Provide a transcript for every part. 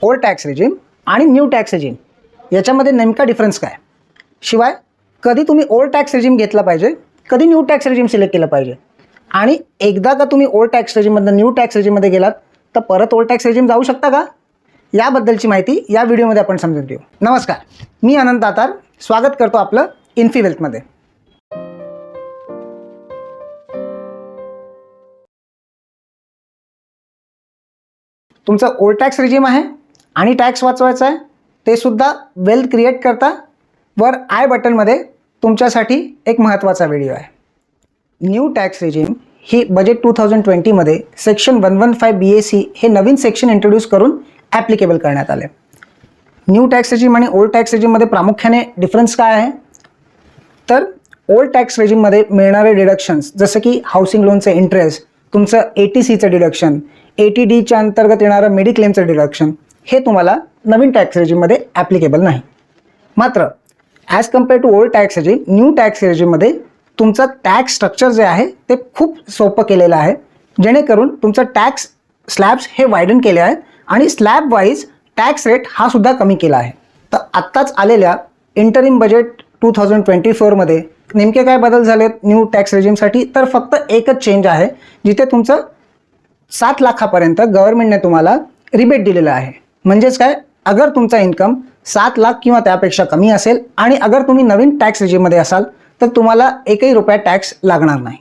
Old tax regime आणि new tax regime याच्यामध्ये नेमका डिफरन्स काय, शिवाय कधी तुम्ही ओल्ड टॅक्स रेजिम घेतला पाहिजे, कधी न्यू टॅक्स रेजिम सिलेक्ट केलं पाहिजे, आणि एकदा का तुम्ही ओल्ड टॅक्स रेजिममधून न्यू टॅक्स रेजिममध्ये गेलात तर परत ओल्ड टॅक्स रेजिम जाऊ शकता का, याबद्दलची माहिती या व्हिडिओमध्ये आपण समजून घेऊ. नमस्कार, मी आनंद दातार स्वागत करतो आपलं इन्फी वेल्थमध्ये. तुमचं ओल्ड टॅक्स रेजिम आहे आणि टॅक्स वाचवायचा आहे, ते सुद्धा वेल्थ क्रिएट करता वर आय बटनमध्ये तुमच्यासाठी एक महत्त्वाचा व्हिडिओ आहे. न्यू टॅक्स रेजिम ही बजेट 2020मध्ये सेक्शन 115 BAC हे नवीन सेक्शन इंट्रोड्यूस करून ॲप्लिकेबल करण्यात आले. न्यू टॅक्स रेजिम आणि ओल्ड टॅक्स रेजिममध्ये प्रामुख्याने डिफरन्स काय आहे, तर ओल्ड टॅक्स रेजिममध्ये मिळणारे डिडक्शन्स जसं की हाऊसिंग लोनचं इंटरेस्ट, तुमचं ATCचं डिडक्शन, ATDच्या अंतर्गत येणारं मेडिक्लेमचं डिडक्शन हे तुम्हाला नवीन टॅक्स रेजिममध्ये ॲप्लिकेबल नाही. मात्र as compared to old tax regime, new tax रेजिममध्ये तुमचं टॅक्स स्ट्रक्चर जे आहे ते खूप सोपं केलेलं आहे, जेणेकरून तुमचं टॅक्स स्लॅब्स हे वायडन केले आहेत आणि स्लॅब वाईज टॅक्स रेट हा सुद्धा कमी केला आहे. तर आत्ताच आलेल्या इंटरिम बजेट 2024मध्ये नेमके काय बदल झालेत न्यू टॅक्स रेजिमसाठी, तर फक्त एकच चेंज आहे, जिथे तुमचं 7 लाखापर्यंत गव्हर्नमेंटने तुम्हाला रिबेट दिलेलं आहे. म्हणजेच काय, अगर तुमचा इन्कम 7 लाख किंवा त्यापेक्षा कमी असेल आणि अगर तुम्ही नवीन टॅक्स रेजिममध्ये असाल तर तुम्हाला एकही रुपया टॅक्स लागणार नाही.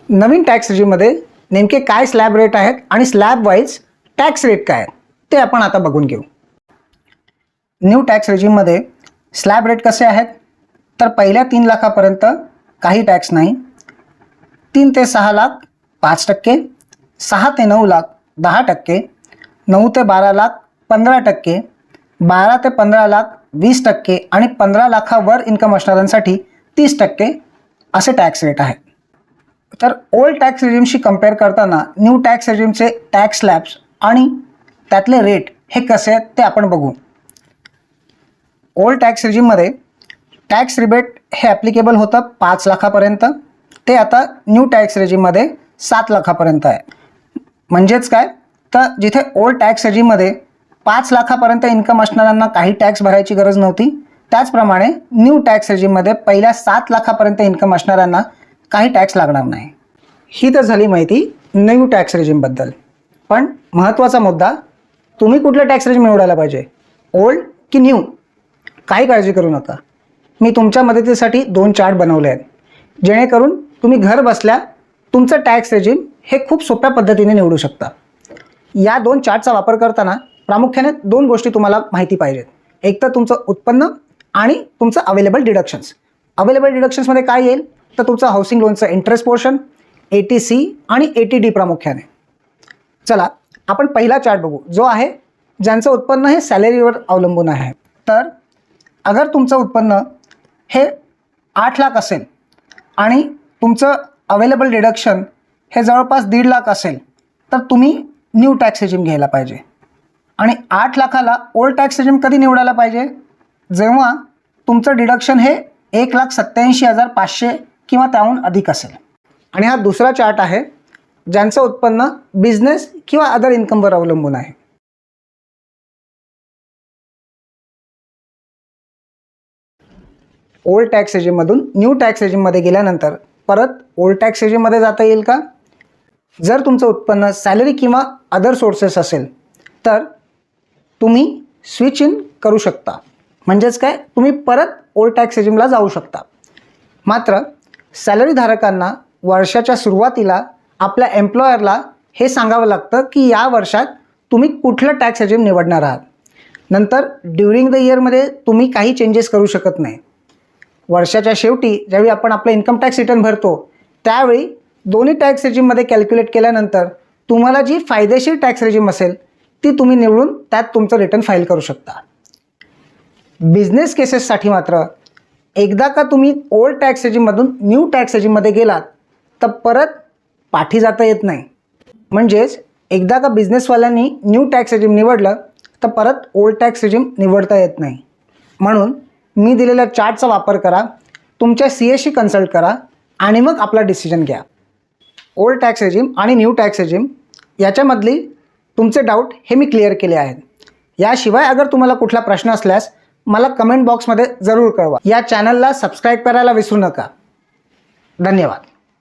नवीन टॅक्स रेजिममध्ये नेमके काय स्लॅब रेट आहेत आणि स्लॅब वाईज टॅक्स रेट काय आहेत ते आपण आता बघून घेऊ. न्यू टॅक्स रेजिममध्ये स्लॅब रेट कसे आहेत, तर पहिल्या 3 लाखापर्यंत काही टॅक्स नाही, 3 ते 6 लाख 5%, 6 ते 9 लाख 10%, 9 ते 12 लाख 15%, 12 ते 15 लाख 20% आणि 15 लाखावर इन्कम असणाऱ्यांसाठी 30% असे टॅक्स रेट आहेत. तर ओल्ड टॅक्स रेजिमशी कम्पेअर करताना न्यू टॅक्स रेजिमचे टॅक्स स्लॅब्स आणि त्यातले रेट हे कसे आहेत ते आपण बघू. ओल्ड टॅक्स रेजिममध्ये टॅक्स रिबेट हे ॲप्लिकेबल होतं 5 लाखापर्यंत, ते आता न्यू टॅक्स रेजिममध्ये 7 लाखापर्यंत आहे. म्हणजेच काय, तर जिथे ओल्ड टॅक्स रेजिममध्ये 5 लाखापर्यंत इन्कम असणाऱ्यांना काही टॅक्स भरायची गरज नव्हती, त्याचप्रमाणे न्यू टॅक्स रेजिममध्ये पहिल्या 7 लाखापर्यंत इन्कम असणाऱ्यांना काही टॅक्स लागणार नाही. ही तर झाली माहिती न्यू टॅक्स रेजिमबद्दल. पण महत्त्वाचा मुद्दा, तुम्ही कुठलं टॅक्स रेजिम निवडायला पाहिजे, ओल्ड की न्यू? काही काळजी करू नका, मी तुमच्या मदतीसाठी 2 चार्ट बनवले आहेत, जेणेकरून तुम्ही घर बसल्या तुमचं टॅक्स रेजिम हे खूप सोप्या पद्धतीने निवडू शकता. या 2 चार्टचा वापर करताना प्रामुख्याने 2 गोष्टी तुम्हाला माहिती पाहिजेत. एक तर तुमचं उत्पन्न आणि तुमचं अवेलेबल डिडक्शन्स. अवेलेबल डिडक्शन्समध्ये काय येईल, तर तुमचं हाऊसिंग लोनचं इंटरेस्ट पोर्शन, ATC आणि ATD प्रामुख्याने. चला आपण पहिला चार्ट बघू, जो आहे ज्यांचं उत्पन्न हे सॅलरीवर अवलंबून आहे. तर अगर तुमचं उत्पन्न हे 8 लाख असेल आणि तुमचं अवेलेबल डिडक्शन हे जवळपास 1.5 लाख असेल तर तुम्ही न्यू टॅक्स रेजिम घ्यायला पाहिजे. आणि 8 लाखाला ओल्ड टॅक्स रेजिम कधी निवडायला पाहिजे, जेव्हा तुमचं डिडक्शन हे 1,87,500 किंवा त्याहून अधिक असेल. आणि हा दुसरा चार्ट आहे ज्यांचं उत्पन्न बिझनेस किंवा अदर इन्कमवर अवलंबून आहे. ओल्ड टॅक्स रेजिममधून न्यू टॅक्स रेजिममध्ये गेल्यानंतर परत ओल्ड टॅक्स रेजिममध्ये जाता येईल का? जर तुमचं उत्पन्न सॅलरी किंवा अदर सोर्सेस असेल तर तुम्ही स्विच इन करू शकता. म्हणजेच काय, तुम्ही परत ओल्ड टॅक्स रेजिमला जाऊ शकता. मात्र सॅलरीधारकांना वर्षाच्या सुरुवातीला आपल्या एम्प्लॉयरला हे सांगावं लागतं की या वर्षात तुम्ही कुठलं टॅक्स रेजिम निवडणार आहात. नंतर ड्युरिंग द इयरमध्ये तुम्ही काही चेंजेस करू शकत नाही. वर्षाच्या शेवटी ज्यावेळी आपण आपलं इन्कम टॅक्स रिटर्न भरतो त्यावेळी दोन्ही टॅक्स रेजिममध्ये कॅल्क्युलेट केल्यानंतर तुम्हाला जी फायदेशीर टॅक्स रेजिम असेल ती तुम्ही निवडून त्यात तुमचं रिटर्न फाईल करू शकता. बिझनेस केसेससाठी मात्र एकदा का तुम्ही ओल्ड टॅक्स रेजिममधून न्यू टॅक्स रेजिममध्ये गेलात तर परत पाठी जाता येत नाही. म्हणजेच एकदा का बिझनेसवाल्यांनी न्यू टॅक्स रेजिम निवडलं तर परत ओल्ड टॅक्स रेजिम निवडता येत नाही. म्हणून मी दिलेल्या चार्टचा वापर करा, तुमच्या CAशी कन्सल्ट करा आणि मग आपला डिसिजन घ्या. ओल्ड टॅक्स रेजिम आणि न्यू टॅक्स रेजिम याच्यामधली तुमचे डाऊट हे मी क्लिअर केले आहेत. याशिवाय अगर तुम्हाला कुठला प्रश्न असल्यास मला कमेंट बॉक्समध्ये जरूर कळवा. या चॅनलला सबस्क्राईब करायला विसरू नका. धन्यवाद.